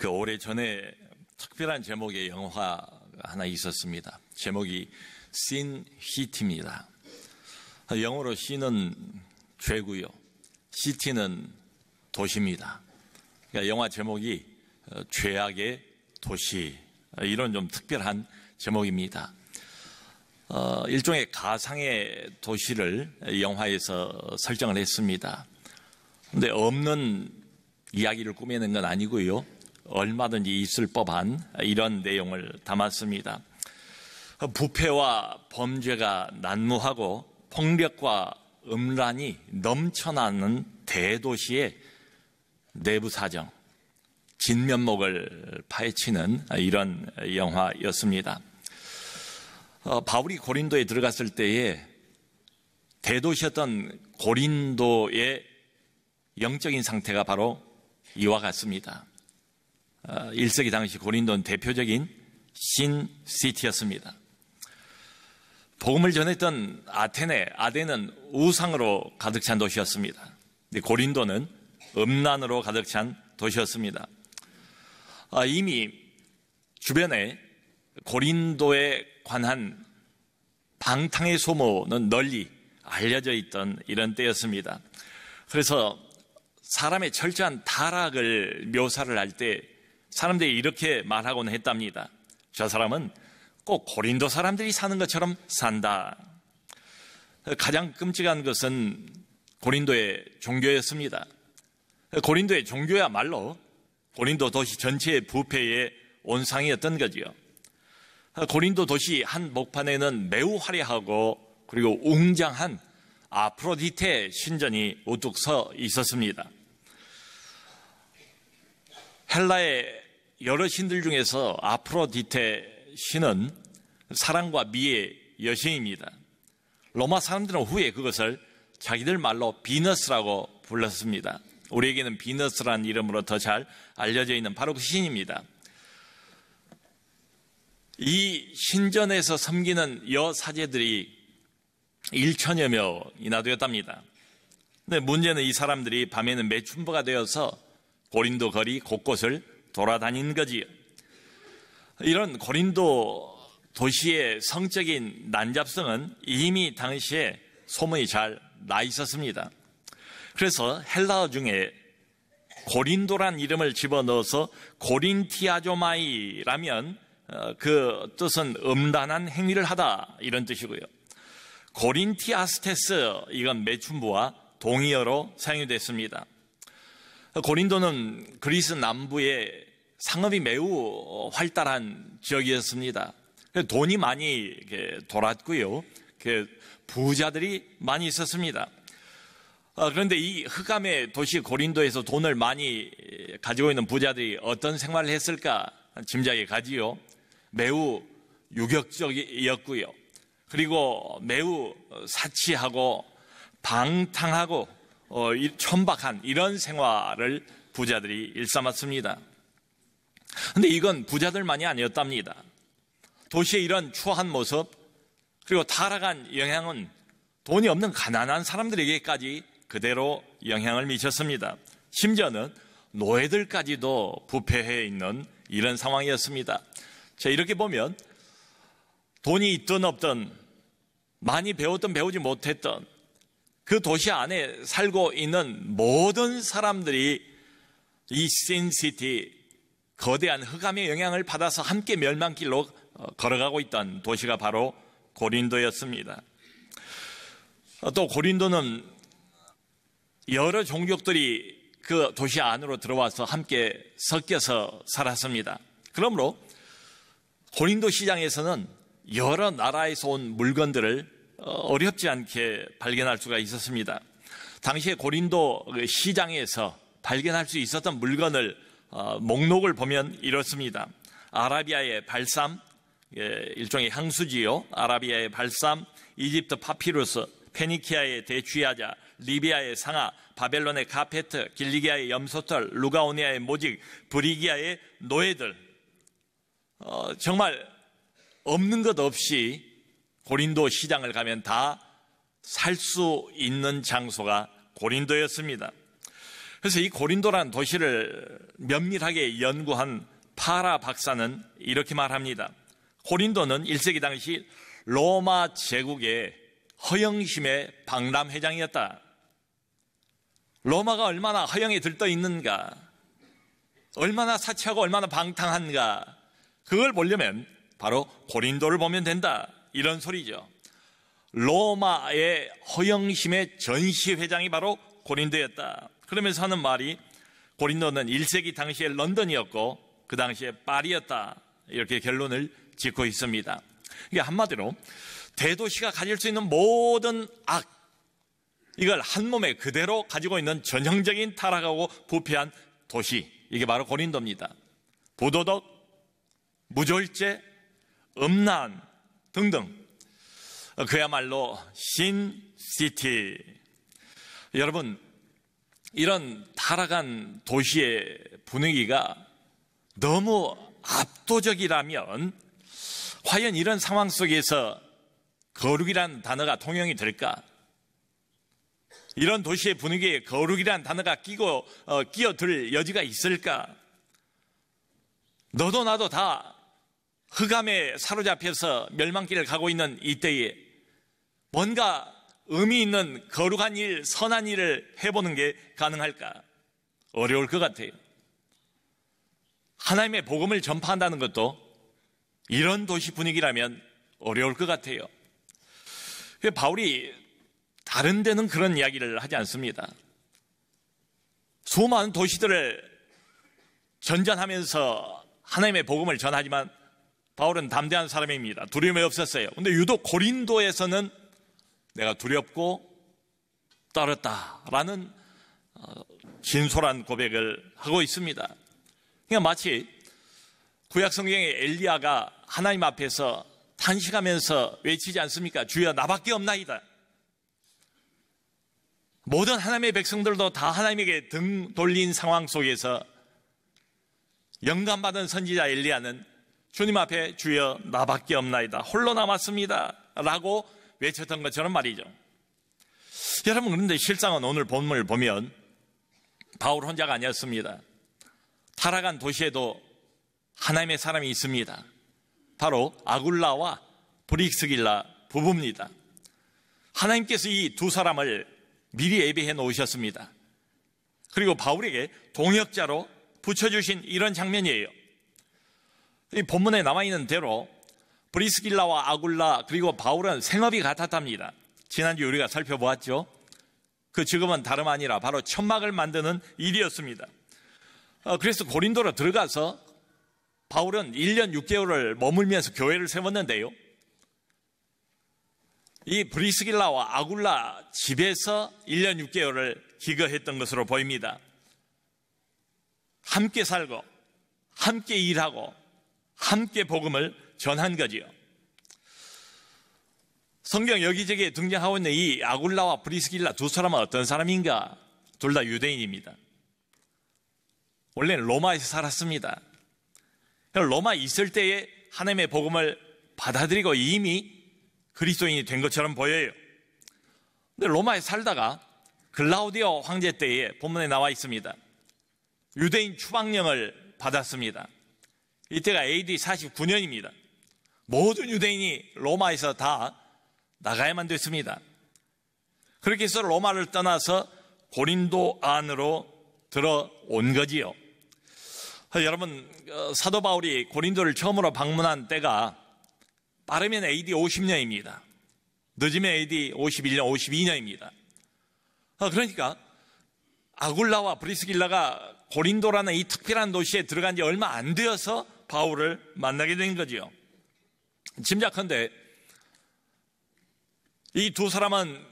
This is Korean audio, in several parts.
오래전에 특별한 제목의 영화가 하나 있었습니다. 제목이 신 시티입니다. 영어로 신은 죄고요, 시티는 도시입니다. 그러니까 영화 제목이 죄악의 도시, 이런 좀 특별한 제목입니다. 일종의 가상의 도시를 영화에서 설정을 했습니다. 그런데 없는 이야기를 꾸며낸 건 아니고요, 얼마든지 있을 법한 이런 내용을 담았습니다. 부패와 범죄가 난무하고 폭력과 음란이 넘쳐나는 대도시의 내부 사정, 진면목을 파헤치는 이런 영화였습니다. 바울이 고린도에 들어갔을 때에 대도시였던 고린도의 영적인 상태가 바로 이와 같습니다. 1세기 당시 고린도는 대표적인 신시티였습니다. 복음을 전했던 아덴은 우상으로 가득 찬 도시였습니다. 고린도는 음란으로 가득 찬 도시였습니다. 이미 주변에 고린도에 관한 방탕의 소문은 널리 알려져 있던 이런 때였습니다. 그래서 사람의 철저한 타락을 묘사를 할 때 사람들이 이렇게 말하곤 했답니다. 저 사람은 꼭 고린도 사람들이 사는 것처럼 산다. 가장 끔찍한 것은 고린도의 종교였습니다. 고린도의 종교야말로 고린도 도시 전체의 부패의 온상이었던 거지요. 고린도 도시 한 목판에는 매우 화려하고 그리고 웅장한 아프로디테 신전이 우뚝 서 있었습니다. 헬라의 여러 신들 중에서 아프로디테 신은 사랑과 미의 여신입니다. 로마 사람들은 후에 그것을 자기들 말로 비너스라고 불렀습니다. 우리에게는 비너스라는 이름으로 더 잘 알려져 있는 바로 그 신입니다. 이 신전에서 섬기는 여사제들이 1천여 명이나 되었답니다. 근데 문제는 이 사람들이 밤에는 매춘부가 되어서 고린도 거리 곳곳을 돌아다닌 거지요. 이런 고린도 도시의 성적인 난잡성은 이미 당시에 소문이 잘 나 있었습니다. 그래서 헬라어 중에 고린도란 이름을 집어넣어서 고린티아조마이라면 그 뜻은 음란한 행위를 하다, 이런 뜻이고요. 고린티아스테스, 이건 매춘부와 동의어로 사용이 됐습니다. 고린도는 그리스 남부의 상업이 매우 활달한 지역이었습니다. 돈이 많이 돌았고요, 부자들이 많이 있었습니다. 그런데 이 흑암의 도시 고린도에서 돈을 많이 가지고 있는 부자들이 어떤 생활을 했을까 짐작이 가지요. 매우 유격적이었고요, 그리고 매우 사치하고 방탕하고 천박한 이런 생활을 부자들이 일삼았습니다. 그런데 이건 부자들만이 아니었답니다. 도시의 이런 추한 모습, 그리고 타락한 영향은 돈이 없는 가난한 사람들에게까지 그대로 영향을 미쳤습니다. 심지어는 노예들까지도 부패해 있는 이런 상황이었습니다. 자, 이렇게 보면 돈이 있든 없든, 많이 배웠든 배우지 못했든, 그 도시 안에 살고 있는 모든 사람들이 이 신시티, 거대한 흑암의 영향을 받아서 함께 멸망길로 걸어가고 있던 도시가 바로 고린도였습니다. 또 고린도는 여러 종족들이 그 도시 안으로 들어와서 함께 섞여서 살았습니다. 그러므로 고린도 시장에서는 여러 나라에서 온 물건들을 어렵지 않게 발견할 수가 있었습니다. 당시에 고린도 시장에서 발견할 수 있었던 물건을 목록을 보면 이렇습니다. 아라비아의 발삼, 일종의 향수지요. 아라비아의 발삼, 이집트 파피루스, 페니키아의 대취야자, 리비아의 상아, 바벨론의 카페트, 길리기아의 염소털, 루가오니아의 모직, 브리기아의 노예들. 정말 없는 것 없이 고린도 시장을 가면 다 살 수 있는 장소가 고린도였습니다. 그래서 이 고린도라는 도시를 면밀하게 연구한 파라 박사는 이렇게 말합니다. 고린도는 1세기 당시 로마 제국의 허영심의 박람회장이었다. 로마가 얼마나 허영에 들떠 있는가, 얼마나 사치하고 얼마나 방탕한가, 그걸 보려면 바로 고린도를 보면 된다, 이런 소리죠. 로마의 허영심의 전시회장이 바로 고린도였다. 그러면서 하는 말이 고린도는 1세기 당시의 런던이었고 그 당시에 파리였다, 이렇게 결론을 짓고 있습니다. 이게 한마디로 대도시가 가질 수 있는 모든 악, 이걸 한 몸에 그대로 가지고 있는 전형적인 타락하고 부패한 도시, 이게 바로 고린도입니다. 부도덕, 무졸죄, 음란 등등, 그야말로 신시티. 여러분, 이런 타락한 도시의 분위기가 너무 압도적이라면 과연 이런 상황 속에서 거룩이란 단어가 통용이 될까? 이런 도시의 분위기에 거룩이란 단어가 끼어들 여지가 있을까? 너도 나도 다 흑암에 사로잡혀서 멸망길을 가고 있는 이때에 뭔가 의미 있는 거룩한 일, 선한 일을 해보는 게 가능할까? 어려울 것 같아요. 하나님의 복음을 전파한다는 것도 이런 도시 분위기라면 어려울 것 같아요. 바울이 다른 데는 그런 이야기를 하지 않습니다. 수많은 도시들을 전전하면서 하나님의 복음을 전하지만 바울은 담대한 사람입니다. 두려움이 없었어요. 그런데 유독 고린도에서는 내가 두렵고 떨었다라는 진솔한 고백을 하고 있습니다. 그러니까 마치 구약 성경의 엘리야가 하나님 앞에서 탄식하면서 외치지 않습니까? 주여, 나밖에 없나이다. 모든 하나님의 백성들도 다 하나님에게 등 돌린 상황 속에서 영감받은 선지자 엘리야는 주님 앞에 주여, 나밖에 없나이다, 홀로 남았습니다 라고 외쳤던 것처럼 말이죠. 여러분, 그런데 실상은 오늘 본문을 보면 바울 혼자가 아니었습니다. 타락한 도시에도 하나님의 사람이 있습니다. 바로 아굴라와 브리스길라 부부입니다. 하나님께서 이 두 사람을 미리 예비해 놓으셨습니다. 그리고 바울에게 동역자로 붙여주신 이런 장면이에요. 이 본문에 남아있는 대로 브리스길라와 아굴라 그리고 바울은 생업이 같았답니다. 지난주 우리가 살펴보았죠. 그 직업은 다름 아니라 바로 천막을 만드는 일이었습니다. 그래서 고린도로 들어가서 바울은 1년 6개월을 머물면서 교회를 세웠는데요, 이 브리스길라와 아굴라 집에서 1년 6개월을 기거했던 것으로 보입니다. 함께 살고 함께 일하고 함께 복음을 전한 거지요. 성경 여기저기에 등장하고 있는 이 아굴라와 브리스길라 두 사람은 어떤 사람인가? 둘 다 유대인입니다. 원래는 로마에서 살았습니다. 로마에 있을 때에 하나님의 복음을 받아들이고 이미 그리스도인이 된 것처럼 보여요. 근데 로마에 살다가 글라우디오 황제 때에 본문에 나와 있습니다. 유대인 추방령을 받았습니다. 이때가 AD 49년입니다. 모든 유대인이 로마에서 다 나가야만 됐습니다. 그렇게 해서 로마를 떠나서 고린도 안으로 들어온 거지요. 여러분, 사도 바울이 고린도를 처음으로 방문한 때가 빠르면 AD 50년입니다. 늦으면 AD 51년, 52년입니다. 그러니까 아굴라와 브리스길라가 고린도라는 이 특별한 도시에 들어간 지 얼마 안 되어서 바울을 만나게 된 거지요. 짐작컨대 이 두 사람은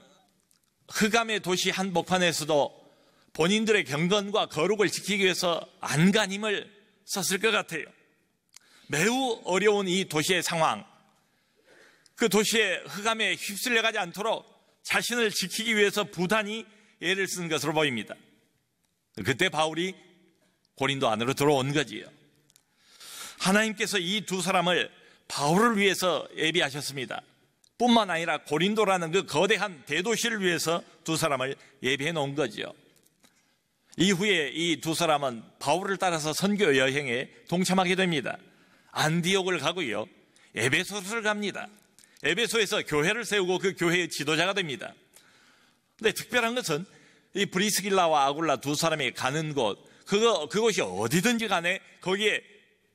흑암의 도시 한복판에서도 본인들의 경건과 거룩을 지키기 위해서 안간힘을 썼을 것 같아요. 매우 어려운 이 도시의 상황, 그 도시의 흑암에 휩쓸려가지 않도록 자신을 지키기 위해서 부단히 애를 쓴 것으로 보입니다. 그때 바울이 고린도 안으로 들어온 거지요. 하나님께서 이 두 사람을 바울을 위해서 예비하셨습니다. 뿐만 아니라 고린도라는 그 거대한 대도시를 위해서 두 사람을 예비해 놓은 거지요. 이후에 이 두 사람은 바울을 따라서 선교 여행에 동참하게 됩니다. 안디옥을 가고요, 에베소를 갑니다. 에베소에서 교회를 세우고 그 교회의 지도자가 됩니다. 근데 특별한 것은 이 브리스길라와 아굴라 두 사람이 가는 곳, 그곳이 어디든지 간에 거기에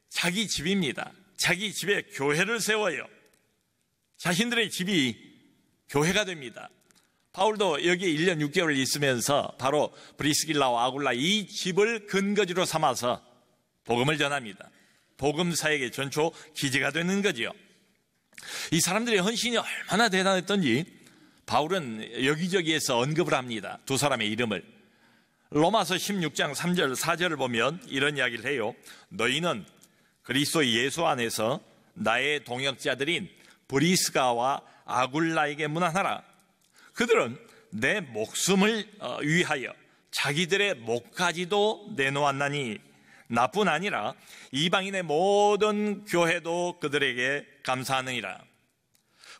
자기 집입니다. 자기 집에 교회를 세워요. 자신들의 집이 교회가 됩니다. 바울도 여기 1년 6개월 있으면서 바로 브리스길라와 아굴라 이 집을 근거지로 삼아서 복음을 전합니다. 복음 사역의 전초 기지가 되는 거지요. 이 사람들의 헌신이 얼마나 대단했던지 바울은 여기저기에서 언급을 합니다. 두 사람의 이름을. 로마서 16장 3절 4절을 보면 이런 이야기를 해요. 너희는 그리스도 예수 안에서 나의 동역자들인 브리스가와 아굴라에게 문안하라. 그들은 내 목숨을 위하여 자기들의 목까지도 내놓았나니 나뿐 아니라 이방인의 모든 교회도 그들에게 감사하느니라.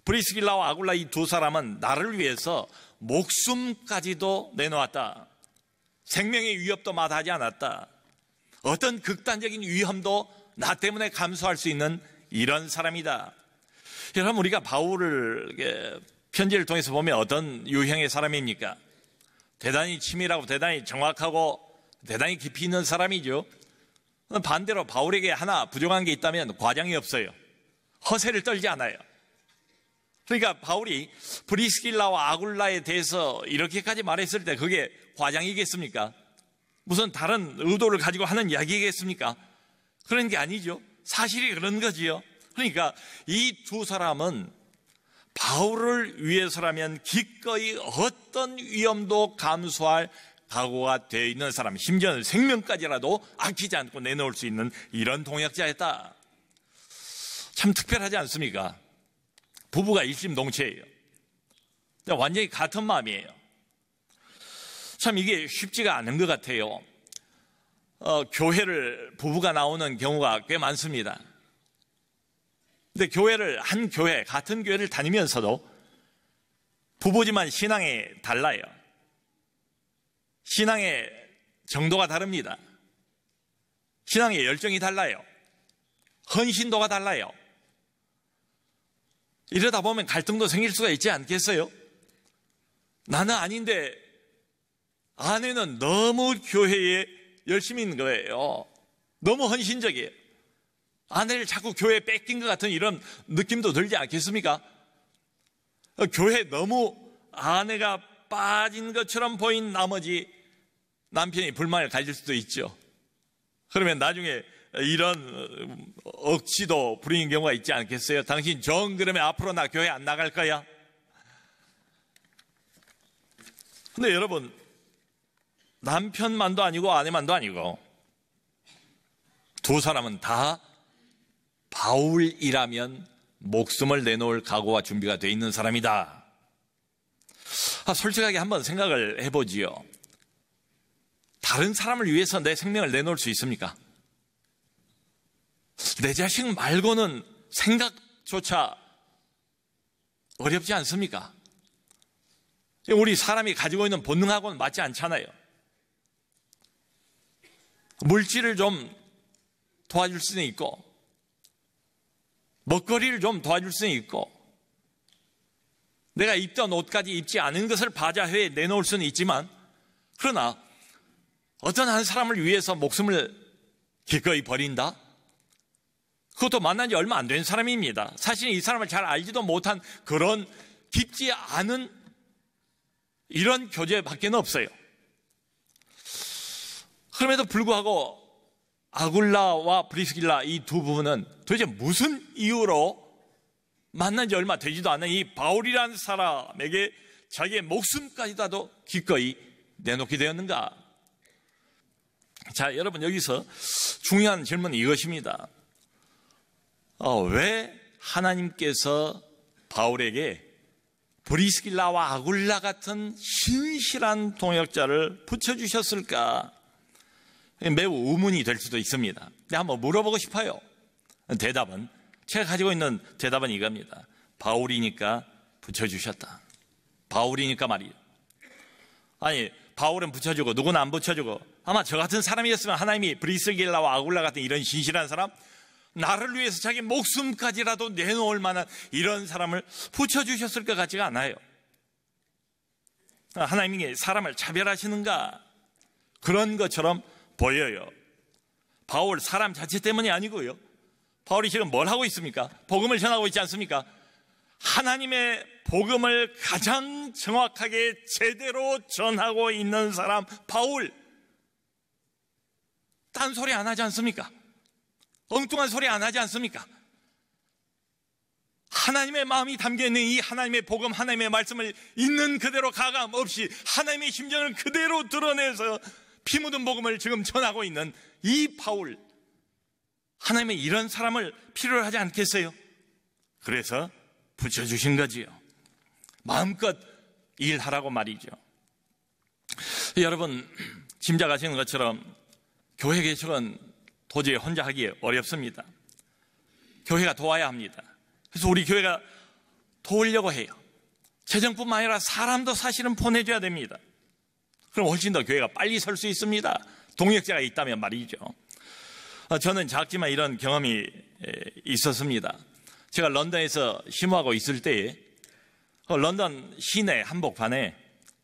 브리스길라와 아굴라 이 두 사람은 나를 위해서 목숨까지도 내놓았다. 생명의 위협도 마다하지 않았다. 어떤 극단적인 위험도 나 때문에 감수할 수 있는 이런 사람이다. 여러분, 우리가 바울을 편지를 통해서 보면 어떤 유형의 사람입니까? 대단히 치밀하고 대단히 정확하고 대단히 깊이 있는 사람이죠. 반대로 바울에게 하나 부족한 게 있다면 과장이 없어요. 허세를 떨지 않아요. 그러니까 바울이 브리스길라와 아굴라에 대해서 이렇게까지 말했을 때 그게 과장이겠습니까? 무슨 다른 의도를 가지고 하는 이야기겠습니까? 그런 게 아니죠. 사실이 그런 거지요. 그러니까 이 두 사람은 바울을 위해서라면 기꺼이 어떤 위험도 감수할 각오가 되어 있는 사람, 심지어는 생명까지라도 아끼지 않고 내놓을 수 있는 이런 동역자였다. 참 특별하지 않습니까? 부부가 일심동체예요. 완전히 같은 마음이에요. 참 이게 쉽지가 않은 것 같아요. 교회를 부부가 나오는 경우가 꽤 많습니다. 근데 한 교회, 같은 교회를 다니면서도 부부지만 신앙이 달라요. 신앙의 정도가 다릅니다. 신앙의 열정이 달라요. 헌신도가 달라요. 이러다 보면 갈등도 생길 수가 있지 않겠어요? 나는 아닌데 아내는 너무 교회에 열심히 있는 거예요. 너무 헌신적이에요. 아내를 자꾸 교회에 뺏긴 것 같은 이런 느낌도 들지 않겠습니까? 교회에 너무 아내가 빠진 것처럼 보인 나머지 남편이 불만을 가질 수도 있죠. 그러면 나중에 이런 억지도 부리는 경우가 있지 않겠어요? 당신 정 그러면 앞으로 나 교회 안 나갈 거야? 근데 여러분, 남편만도 아니고 아내만도 아니고 두 사람은 다 바울이라면 목숨을 내놓을 각오와 준비가 되어 있는 사람이다. 솔직하게 한번 생각을 해보지요. 다른 사람을 위해서 내 생명을 내놓을 수 있습니까? 내 자식 말고는 생각조차 어렵지 않습니까? 우리 사람이 가지고 있는 본능하고는 맞지 않잖아요. 물질을 좀 도와줄 수는 있고, 먹거리를 좀 도와줄 수는 있고, 내가 입던 옷까지 입지 않은 것을 바자회에 내놓을 수는 있지만, 그러나 어떤 한 사람을 위해서 목숨을 기꺼이 버린다? 그것도 만난 지 얼마 안 된 사람입니다. 사실 이 사람을 잘 알지도 못한 그런 깊지 않은 이런 교제밖에 없어요. 그럼에도 불구하고 아굴라와 브리스길라 이 두 부부는 도대체 무슨 이유로 만난 지 얼마 되지도 않은 이 바울이라는 사람에게 자기의 목숨까지도 기꺼이 내놓게 되었는가? 자, 여러분, 여기서 중요한 질문은 이것입니다. 왜 하나님께서 바울에게 브리스길라와 아굴라 같은 신실한 동역자를 붙여주셨을까? 매우 의문이 될 수도 있습니다. 근데 한번 물어보고 싶어요. 대답은, 제가 가지고 있는 대답은 이겁니다. 바울이니까 붙여주셨다. 바울이니까 말이에요. 아니, 바울은 붙여주고 누구는 안 붙여주고, 아마 저 같은 사람이었으면 하나님이 브리스길라와 아굴라 같은 이런 신실한 사람, 나를 위해서 자기 목숨까지라도 내놓을 만한 이런 사람을 붙여주셨을 것 같지가 않아요. 하나님이 사람을 차별하시는가, 그런 것처럼 보여요. 바울 사람 자체 때문이 아니고요. 바울이 지금 뭘 하고 있습니까? 복음을 전하고 있지 않습니까? 하나님의 복음을 가장 정확하게 제대로 전하고 있는 사람 바울, 딴소리 안 하지 않습니까? 엉뚱한 소리 안 하지 않습니까? 하나님의 마음이 담겨있는 이 하나님의 복음, 하나님의 말씀을 있는 그대로 가감 없이 하나님의 심정을 그대로 드러내서 피 묻은 복음을 지금 전하고 있는 이 바울, 하나님의 이런 사람을 필요로 하지 않겠어요? 그래서 붙여주신 거지요. 마음껏 일하라고 말이죠. 여러분, 짐작하시는 것처럼 교회 개척은 도저히 혼자 하기 어렵습니다. 교회가 도와야 합니다. 그래서 우리 교회가 도우려고 해요. 재정뿐만 아니라 사람도 사실은 보내줘야 됩니다. 그럼 훨씬 더 교회가 빨리 설 수 있습니다. 동역자가 있다면 말이죠. 저는 작지만 이런 경험이 있었습니다. 제가 런던에서 심호하고 있을 때에 런던 시내 한복판에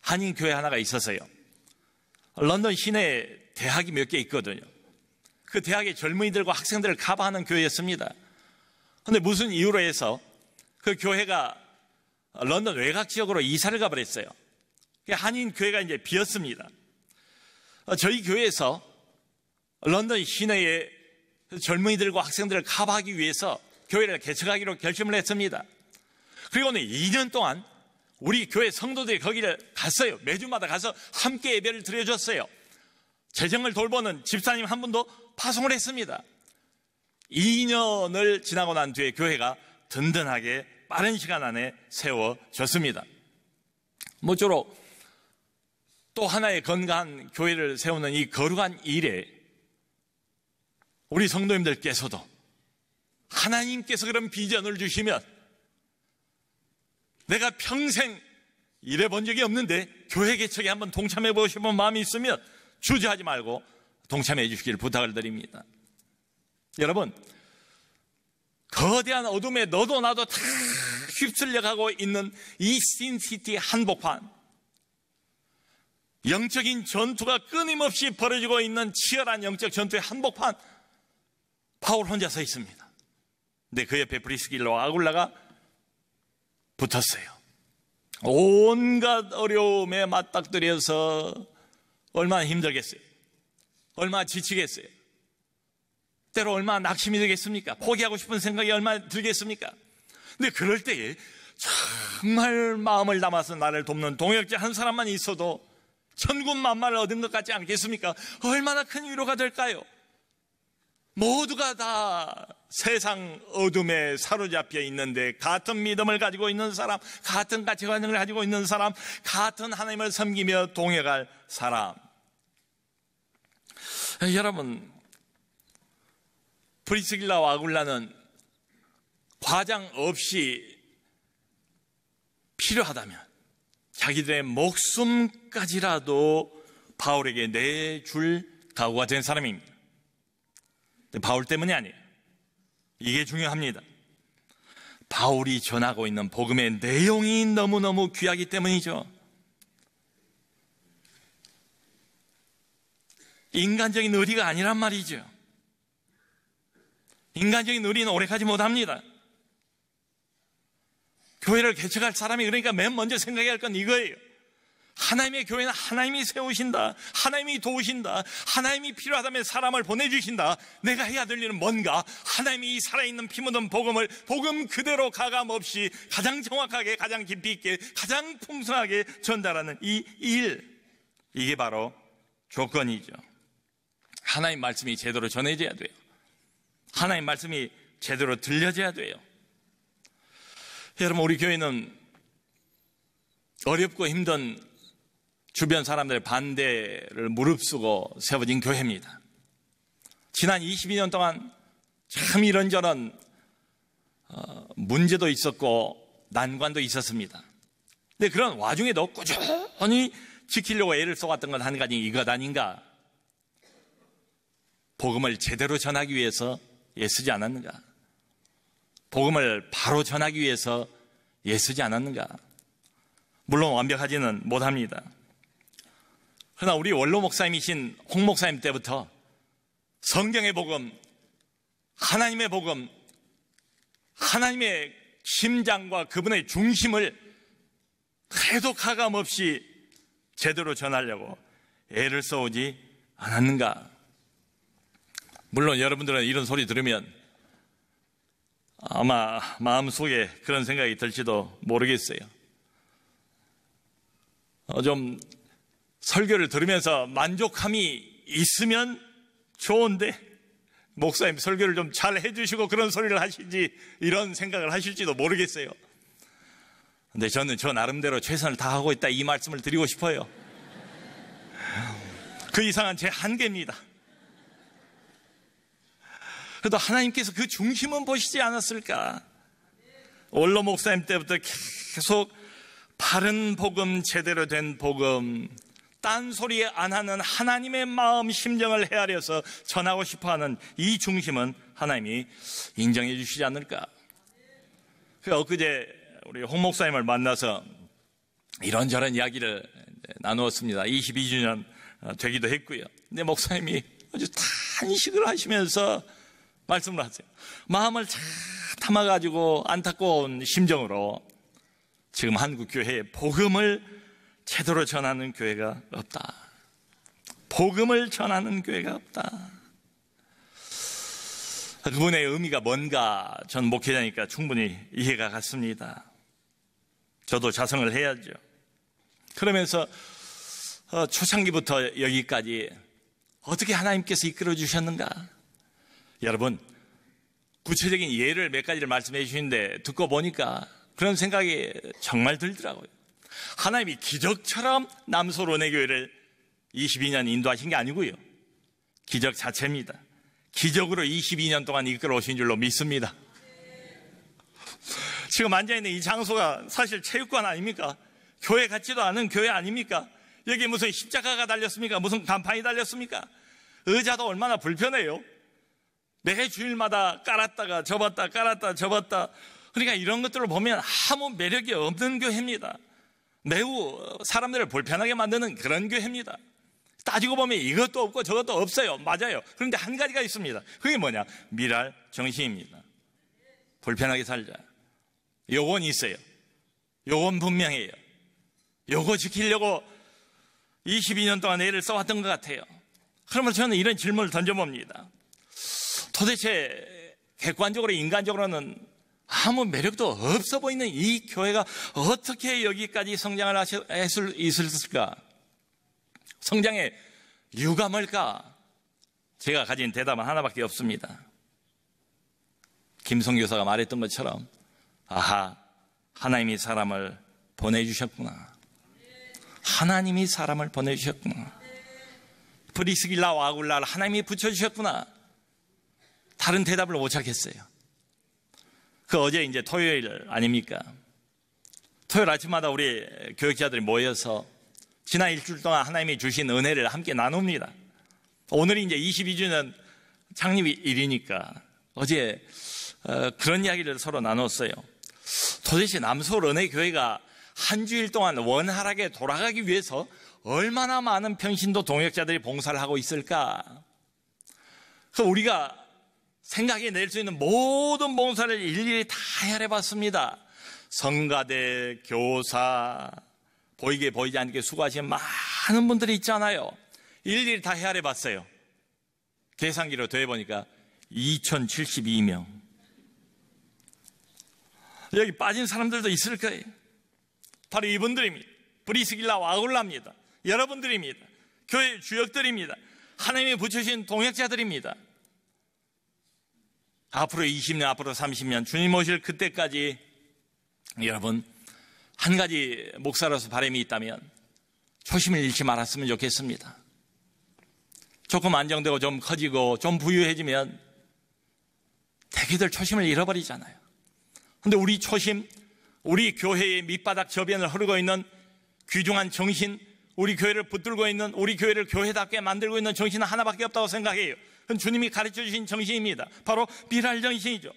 한인교회 하나가 있었어요. 런던 시내에 대학이 몇 개 있거든요. 그 대학의 젊은이들과 학생들을 커버하는 교회였습니다. 그런데 무슨 이유로 해서 그 교회가 런던 외곽 지역으로 이사를 가버렸어요. 한인 교회가 이제 비었습니다. 저희 교회에서 런던 시내의 젊은이들과 학생들을 커버하기 위해서 교회를 개척하기로 결심을 했습니다. 그리고는 2년 동안 우리 교회 성도들이 거기를 갔어요. 매주마다 가서 함께 예배를 드려줬어요. 재정을 돌보는 집사님 한 분도 파송을 했습니다. 2년을 지나고 난 뒤에 교회가 든든하게 빠른 시간 안에 세워졌습니다. 모쪼록 또 하나의 건강한 교회를 세우는 이 거룩한 일에 우리 성도님들께서도 하나님께서 그런 비전을 주시면, 내가 평생 일해본 적이 없는데 교회 개척에 한번 동참해 보고 싶은 마음이 있으면 주저하지 말고 동참해 주시길 부탁을 드립니다. 여러분, 거대한 어둠에 너도 나도 다 휩쓸려 가고 있는 이 신시티 한복판, 영적인 전투가 끊임없이 벌어지고 있는 치열한 영적 전투의 한복판, 바울 혼자 서 있습니다. 근데 그 옆에 브리스길라와 아굴라가 붙었어요. 온갖 어려움에 맞닥뜨려서 얼마나 힘들겠어요? 얼마나 지치겠어요? 때로 얼마나 낙심이 되겠습니까? 포기하고 싶은 생각이 얼마나 들겠습니까? 근데 그럴 때에 정말 마음을 담아서 나를 돕는 동역자 한 사람만 있어도 천군만마를 얻은 것 같지 않겠습니까? 얼마나 큰 위로가 될까요? 모두가 다 세상 어둠에 사로잡혀 있는데 같은 믿음을 가지고 있는 사람, 같은 가치관을 가지고 있는 사람, 같은 하나님을 섬기며 동행할 사람. 여러분, 브리스길라와 아굴라는 과장 없이 필요하다면 자기들의 목숨까지라도 바울에게 내줄 각오가 된 사람입니다. 바울 때문이 아니에요. 이게 중요합니다. 바울이 전하고 있는 복음의 내용이 너무너무 귀하기 때문이죠. 인간적인 의리가 아니란 말이죠. 인간적인 의리는 오래가지 못합니다. 교회를 개척할 사람이 그러니까 맨 먼저 생각해야 할 건 이거예요. 하나님의 교회는 하나님이 세우신다, 하나님이 도우신다, 하나님이 필요하다면 사람을 보내주신다. 내가 해야 될 일은 뭔가? 하나님이 이 살아있는 피 묻은 복음을 복음 그대로 가감없이 가장 정확하게, 가장 깊이 있게, 가장 풍성하게 전달하는 이 일, 이게 바로 조건이죠. 하나님 말씀이 제대로 전해져야 돼요. 하나님 말씀이 제대로 들려져야 돼요. 여러분, 우리 교회는 어렵고 힘든 주변 사람들의 반대를 무릅쓰고 세워진 교회입니다. 지난 22년 동안 참 이런저런 문제도 있었고 난관도 있었습니다. 근데 그런 와중에도 꾸준히 지키려고 애를 쏟았던 건 한 가지 이것 아닌가? 복음을 제대로 전하기 위해서 애쓰지 않았는가? 복음을 바로 전하기 위해서 애쓰지 않았는가? 물론 완벽하지는 못합니다. 그러나 우리 원로 목사님이신 홍 목사님 때부터 성경의 복음, 하나님의 복음, 하나님의 심장과 그분의 중심을 해도 가감 없이 제대로 전하려고 애를 써오지 않았는가? 물론 여러분들은 이런 소리 들으면 아마 마음속에 그런 생각이 들지도 모르겠어요. 좀 설교를 들으면서 만족함이 있으면 좋은데 목사님 설교를 좀 잘 해주시고 그런 소리를 하시지 이런 생각을 하실지도 모르겠어요. 근데 저는 저 나름대로 최선을 다하고 있다 이 말씀을 드리고 싶어요. 그 이상은 제 한계입니다. 그래도 하나님께서 그 중심은 보시지 않았을까? 원로 목사님 때부터 계속 바른 복음, 제대로 된 복음, 딴소리 안 하는 하나님의 마음, 심정을 헤아려서 전하고 싶어하는 이 중심은 하나님이 인정해 주시지 않을까? 엊그제 우리 홍 목사님을 만나서 이런저런 이야기를 나누었습니다. 22주년 되기도 했고요. 근데 목사님이 아주 탄식을 하시면서 말씀을 하세요. 마음을 잘 담아가지고 안타까운 심정으로 지금 한국 교회에 복음을 제대로 전하는 교회가 없다. 복음을 전하는 교회가 없다. 그분의 의미가 뭔가 전 목회자니까 충분히 이해가 갔습니다. 저도 자성을 해야죠. 그러면서 초창기부터 여기까지 어떻게 하나님께서 이끌어 주셨는가? 여러분, 구체적인 예를 몇 가지를 말씀해 주시는데 듣고 보니까 그런 생각이 정말 들더라고요. 하나님이 기적처럼 남소로 은혜교회를 22년 인도하신 게 아니고요. 기적 자체입니다. 기적으로 22년 동안 이끌어 오신 줄로 믿습니다. 지금 앉아있는 이 장소가 사실 체육관 아닙니까? 교회 같지도 않은 교회 아닙니까? 여기 무슨 십자가가 달렸습니까? 무슨 간판이 달렸습니까? 의자도 얼마나 불편해요. 매 주일마다 깔았다가 접었다 깔았다 접었다. 그러니까 이런 것들을 보면 아무 매력이 없는 교회입니다. 매우 사람들을 불편하게 만드는 그런 교회입니다. 따지고 보면 이것도 없고 저것도 없어요. 맞아요. 그런데 한 가지가 있습니다. 그게 뭐냐? 미랄 정신입니다. 불편하게 살자. 요건 있어요. 요건 분명해요. 요거 지키려고 22년 동안 애를 써왔던 것 같아요. 그러면 저는 이런 질문을 던져봅니다. 도대체 객관적으로 인간적으로는 아무 매력도 없어 보이는 이 교회가 어떻게 여기까지 성장을 할 수 있을까? 성장의 이유가 뭘까? 제가 가진 대답은 하나밖에 없습니다. 김성 교사가 말했던 것처럼 아하, 하나님이 사람을 보내주셨구나. 하나님이 사람을 보내주셨구나. 브리스길라와 아굴라를 하나님이 붙여주셨구나. 다른 대답을 못 찾겠어요. 그 어제 이제 토요일 아닙니까? 토요일 아침마다 우리 교육자들이 모여서 지난 일주일 동안 하나님이 주신 은혜를 함께 나눕니다. 오늘이 이제 22주년 창립일이니까 어제 그런 이야기를 서로 나눴어요. 도대체 남서울 은혜교회가 한 주일 동안 원활하게 돌아가기 위해서 얼마나 많은 평신도 동역자들이 봉사를 하고 있을까? 그래서 우리가 생각해 낼 수 있는 모든 봉사를 일일이 다 헤아려봤습니다. 성가대, 교사, 보이게 보이지 않게 수고하시는 많은 분들이 있잖아요. 일일이 다 헤아려봤어요. 계산기로 더해보니까 2072명. 여기 빠진 사람들도 있을 거예요. 바로 이분들입니다. 브리스길라와 아굴라입니다. 여러분들입니다. 교회 주역들입니다. 하나님이 붙여주신 동역자들입니다. 앞으로 20년, 앞으로 30년 주님 오실 그때까지 여러분 한 가지 목사로서 바람이 있다면 초심을 잃지 말았으면 좋겠습니다. 조금 안정되고 좀 커지고 좀 부유해지면 대개들 초심을 잃어버리잖아요. 그런데 우리 초심, 우리 교회의 밑바닥 저변을 흐르고 있는 귀중한 정신, 우리 교회를 붙들고 있는, 우리 교회를 교회답게 만들고 있는 정신은 하나밖에 없다고 생각해요. 그건 주님이 가르쳐 주신 정신입니다. 바로 미랄 정신이죠.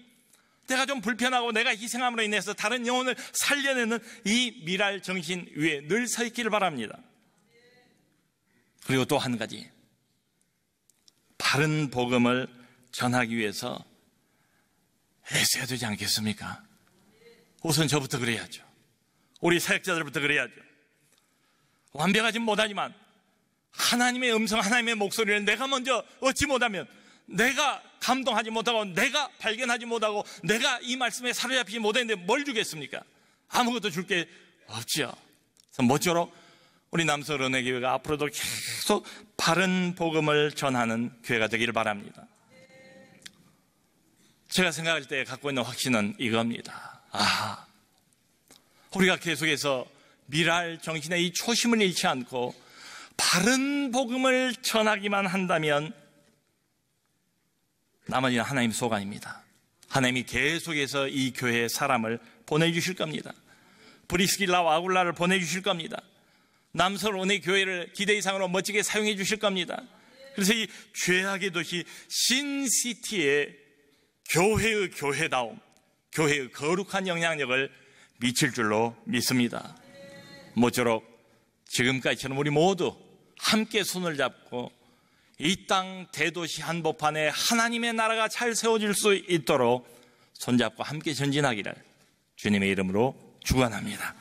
내가 좀 불편하고 내가 희생함으로 인해서 다른 영혼을 살려내는 이 미랄 정신 위에 늘 서 있기를 바랍니다. 그리고 또 한 가지, 바른 복음을 전하기 위해서 애써야 되지 않겠습니까? 우선 저부터 그래야죠. 우리 사역자들부터 그래야죠. 완벽하진 못하지만 하나님의 음성, 하나님의 목소리를 내가 먼저 얻지 못하면, 내가 감동하지 못하고, 내가 발견하지 못하고, 내가 이 말씀에 사로잡히지 못했는데 뭘 주겠습니까? 아무것도 줄 게 없지요. 그래서 모쪼록 우리 남서울 은혜교회가 앞으로도 계속 바른 복음을 전하는 교회가 되기를 바랍니다. 제가 생각할 때 갖고 있는 확신은 이겁니다. 우리가 계속해서 미랄 정신의 이 초심을 잃지 않고 바른 복음을 전하기만 한다면 나머지는 하나님 소관입니다. 하나님이 계속해서 이 교회에 사람을 보내주실 겁니다. 브리스길라와 아굴라를 보내주실 겁니다. 남서울 은혜교회를 기대 이상으로 멋지게 사용해 주실 겁니다. 그래서 이 죄악의 도시 신시티에 교회의 교회다움, 교회의 거룩한 영향력을 미칠 줄로 믿습니다. 모쪼록 지금까지처럼 우리 모두 함께 손을 잡고 이 땅 대도시 한복판에 하나님의 나라가 잘 세워질 수 있도록 손잡고 함께 전진하기를 주님의 이름으로 축원합니다.